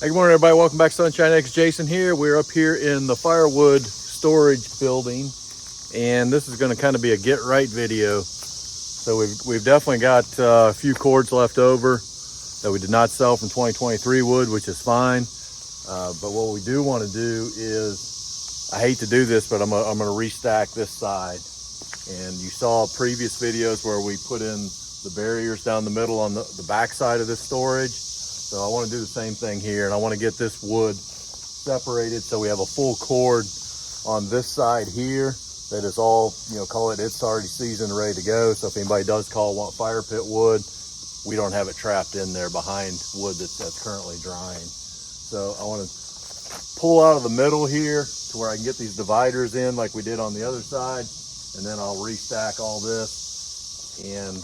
Hey, good morning, everybody. Welcome back to Sunshine X. Jason here. We're up here in the Firewood storage building, and this is going to kind of be a get right video. So we've definitely got a few cords left over that we did not sell from 2023 wood, which is fine. But what we do want to do is, I hate to do this, but I'm going to restack this side. And you saw previous videos where we put in the barriers down the middle on the back side of this storage. So I want to do the same thing here, and I want to get this wood separated so we have a full cord on this side here that is all, call it's already seasoned, ready to go. So if anybody does want fire pit wood, we don't have it trapped in there behind wood that's currently drying. So I want to pull out of the middle here to where I can get these dividers in like we did on the other side, and then I'll restack all this, and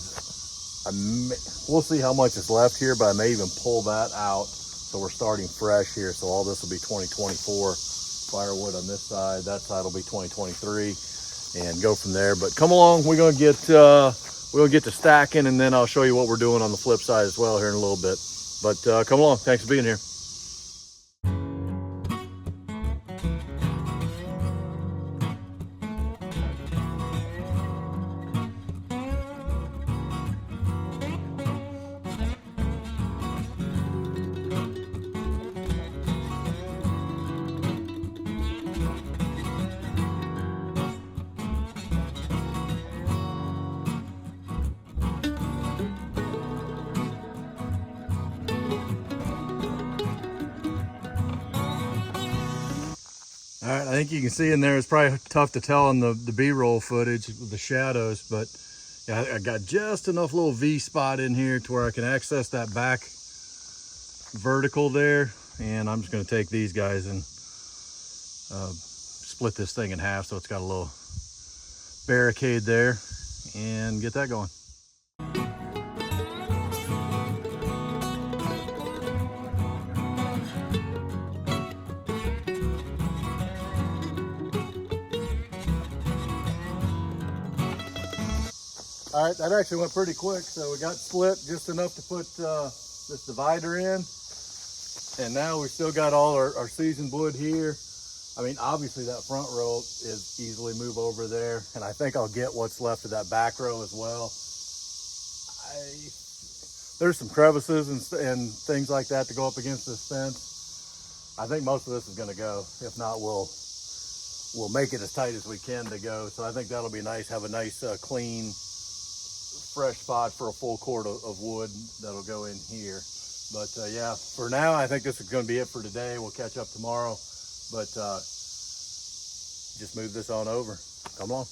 we'll see how much is left here, but I may even pull that out so we're starting fresh here. So all this will be 2024 firewood on this side. That side will be 2023, and go from there. But come along, we're gonna get to stacking, and then I'll show you what we're doing on the flip side as well here in a little bit. But come along. Thanks for being here. All right, I think you can see in there, it's probably tough to tell on the B-roll footage with the shadows, but yeah, I got just enough little V spot in here to where I can access that back vertical there. And I'm just gonna take these guys and split this thing in half so it's got a little barricade there and get that going. All right, that actually went pretty quick. So we got split just enough to put this divider in. And now we still got all our seasoned wood here. I mean, obviously that front row is easily move over there. And I think I'll get what's left of that back row as well. There's some crevices and things like that to go up against this fence. I think most of this is gonna go. If not, we'll make it as tight as we can to go. So I think that'll be nice, have a nice clean, fresh spot for a full cord of wood that'll go in here. But yeah, for now, I think this is going to be it for today. We'll catch up tomorrow, but just move this on over. Come on.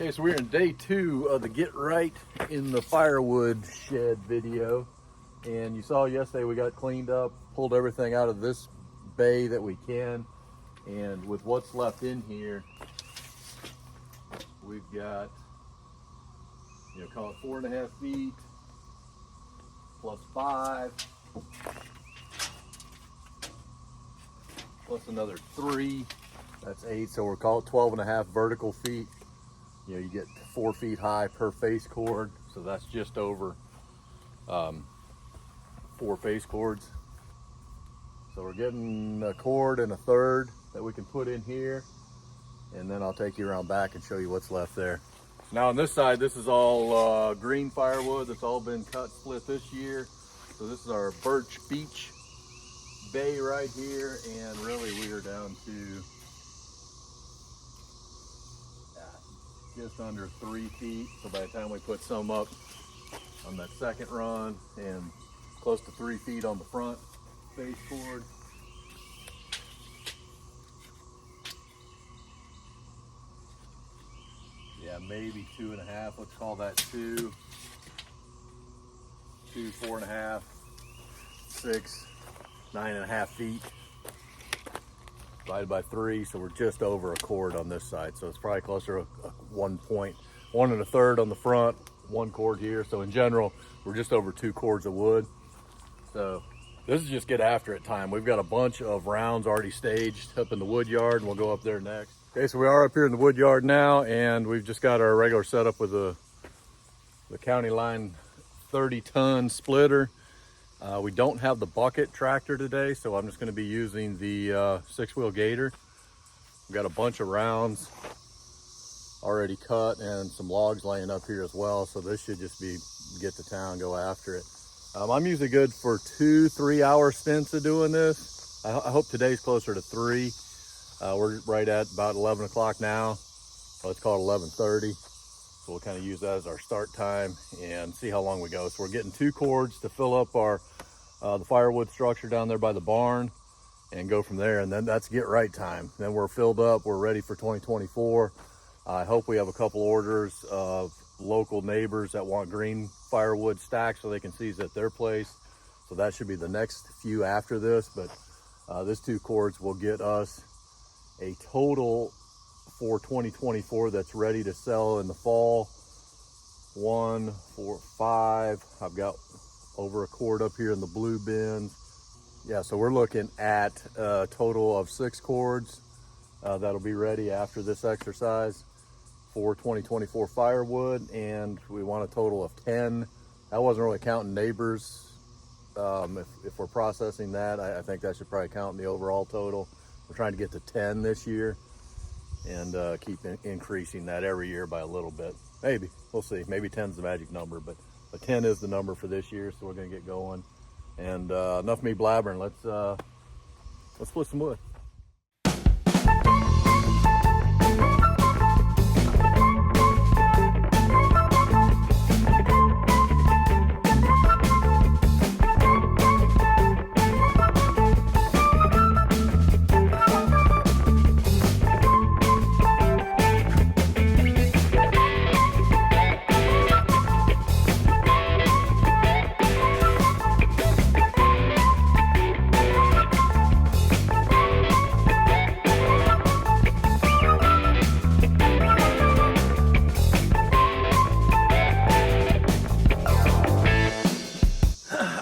Okay, so we're in day 2 of the get right in the firewood shed video. And you saw yesterday we got cleaned up, pulled everything out of this bay that we can. And with what's left in here, we've got, call it 4.5 feet plus 5 plus another 3. That's 8. So we'll call it 12.5 vertical feet. You get 4 feet high per face cord, so that's just over 4 face cords. So we're getting a cord and a third that we can put in here, and then I'll take you around back and show you what's left there. Now on this side, this is all green firewood that's all been cut, split this year. So this is our birch beech bay right here, and really we are down to just under 3 feet. So by the time we put some up on that second run, and close to 3 feet on the front face cord. Yeah, maybe 2.5. Let's call that 2, 4.5, 6, 9.5 feet. Divided by 3, so we're just over a cord on this side. So it's probably closer to 1 1.3 on the front, 1 cord here. So in general, we're just over 2 cords of wood. So This is just get after it time. We've got a bunch of rounds already staged up in the wood yard, and we'll go up there next. Okay, so we are up here in the wood yard now, and we've just got our regular setup with the county line 30-ton splitter. We don't have the bucket tractor today, so I'm just going to be using the 6-wheel gator. We've got a bunch of rounds already cut and some logs laying up here as well, so this should just be get to town, go after it. I'm usually good for 2-3 hour stints of doing this. I hope today's closer to 3. We're right at about 11 o'clock now. Let's call it 11:30. So we'll kind of use that as our start time and see how long we go. So we're getting 2 cords to fill up our the firewood structure down there by the barn and go from there. And then that's get right time. Then we're filled up. We're ready for 2024. I hope we have a couple orders of local neighbors that want green firewood stacks so they can seize at their place. So that should be the next few after this. But this 2 cords will get us a total for 2024 that's ready to sell in the fall. 1, 4, 5. I've got over a cord up here in the blue bins. Yeah, so we're looking at a total of 6 cords that'll be ready after this exercise for 2024 firewood, and we want a total of 10. That wasn't really counting neighbors. If we're processing that, I think that should probably count in the overall total. We're trying to get to 10 this year and keep increasing that every year by a little bit. Maybe, we'll see. Maybe 10's the magic number, but 10 is the number for this year, so we're gonna get going. And enough of me blabbering. Let's split some wood.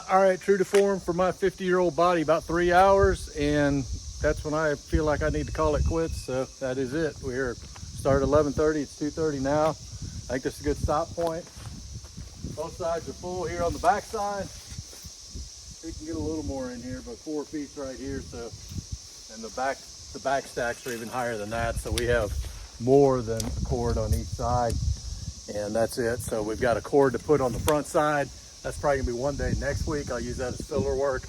All right, true to form for my 50-year-old body, about 3 hours, and that's when I feel like I need to call it quits. So that is it. We're started 11:30. It's 2:30 now. I think this is a good stop point. Both sides are full here on the back side. We can get a little more in here, but 4 feet's right here. So, and the back stacks are even higher than that. So we have more than a cord on each side, and that's it. So we've got a cord to put on the front side. That's probably gonna be one day next week. I'll use that as filler work,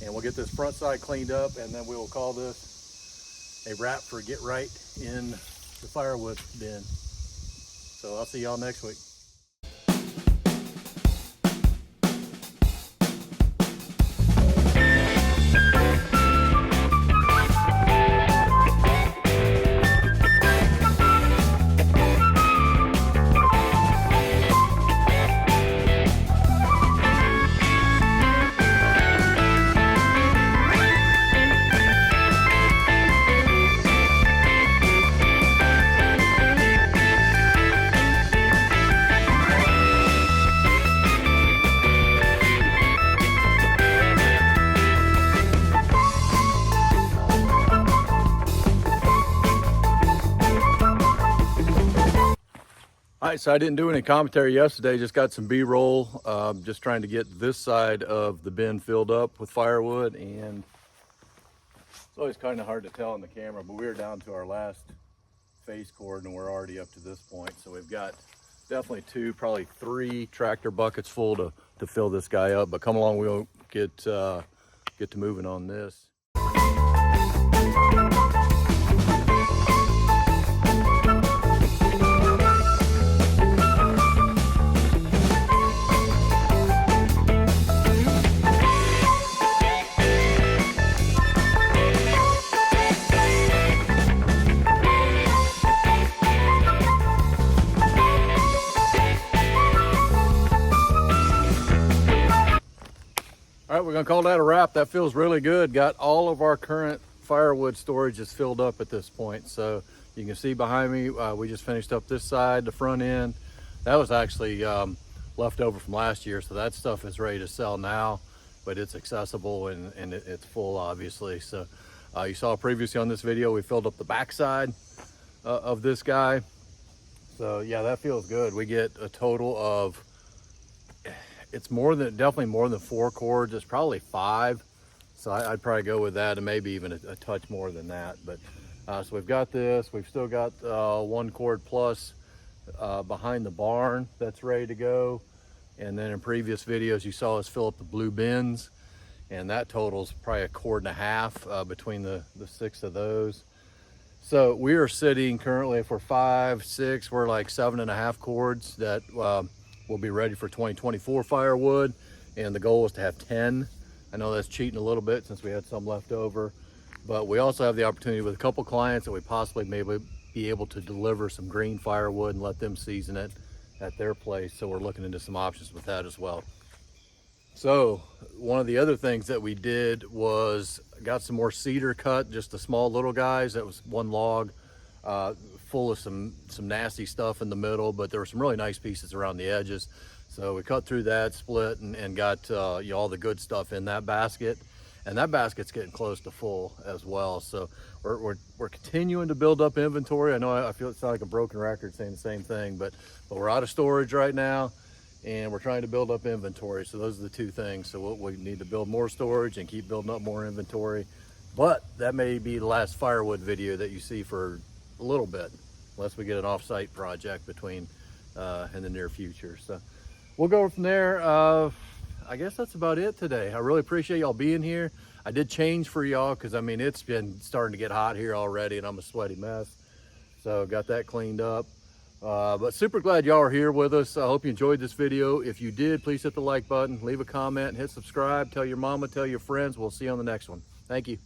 and we'll get this front side cleaned up, and then we will call this a wrap for get right in the firewood bin. So I'll see y'all next week. All right, so I didn't do any commentary yesterday, just got some B-roll, just trying to get this side of the bin filled up with firewood, and it's always kind of hard to tell on the camera, but we're down to our last face cord and we're already up to this point. So we've got definitely 2, probably 3 tractor buckets full to fill this guy up, but come along, we'll get to moving on this. All right, we're gonna call that a wrap. That feels really good. Got all of our current firewood storage is filled up at this point. So you can see behind me, we just finished up this side, the front end. That was actually left over from last year, so that stuff is ready to sell now. but it's accessible and it's full, obviously. So you saw previously on this video, we filled up the backside of this guy. So yeah, that feels good. We get a total of, it's definitely more than 4 cords. It's probably 5. So I'd probably go with that, and maybe even a touch more than that. But so we've got this. We've still got 1 cord plus behind the barn that's ready to go. And then in previous videos, you saw us fill up the blue bins, and that totals probably 1.5 cords between the 6 of those. So we are sitting currently, if we're 5, 6, we're like 7.5 cords that will be ready for 2024 firewood. And the goal is to have 10. I know that's cheating a little bit since we had some left over, but we also have the opportunity with a couple clients that we possibly maybe be able to deliver some green firewood and let them season it at their place. So we're looking into some options with that as well. So one of the other things that we did was got some more cedar cut, just the small little guys. That was 1 log full of some nasty stuff in the middle, but there were some really nice pieces around the edges. So we cut through that, split, and got all the good stuff in that basket. And that basket's getting close to full as well. So we're continuing to build up inventory. I know I feel it sounds like a broken record saying the same thing, but we're out of storage right now, and we're trying to build up inventory. So those are the 2 things. So we need to build more storage and keep building up more inventory. But that may be the last firewood video that you see for a little bit, unless we get an off-site project between in the near future. So we'll go from there. I guess that's about it today. I really appreciate y'all being here. I did change for y'all because I mean it's been starting to get hot here already, and I'm a sweaty mess. So got that cleaned up. But super glad y'all are here with us. I hope you enjoyed this video. If you did, please hit the like button, leave a comment, and hit subscribe. Tell your mama, tell your friends. We'll see you on the next one. Thank you.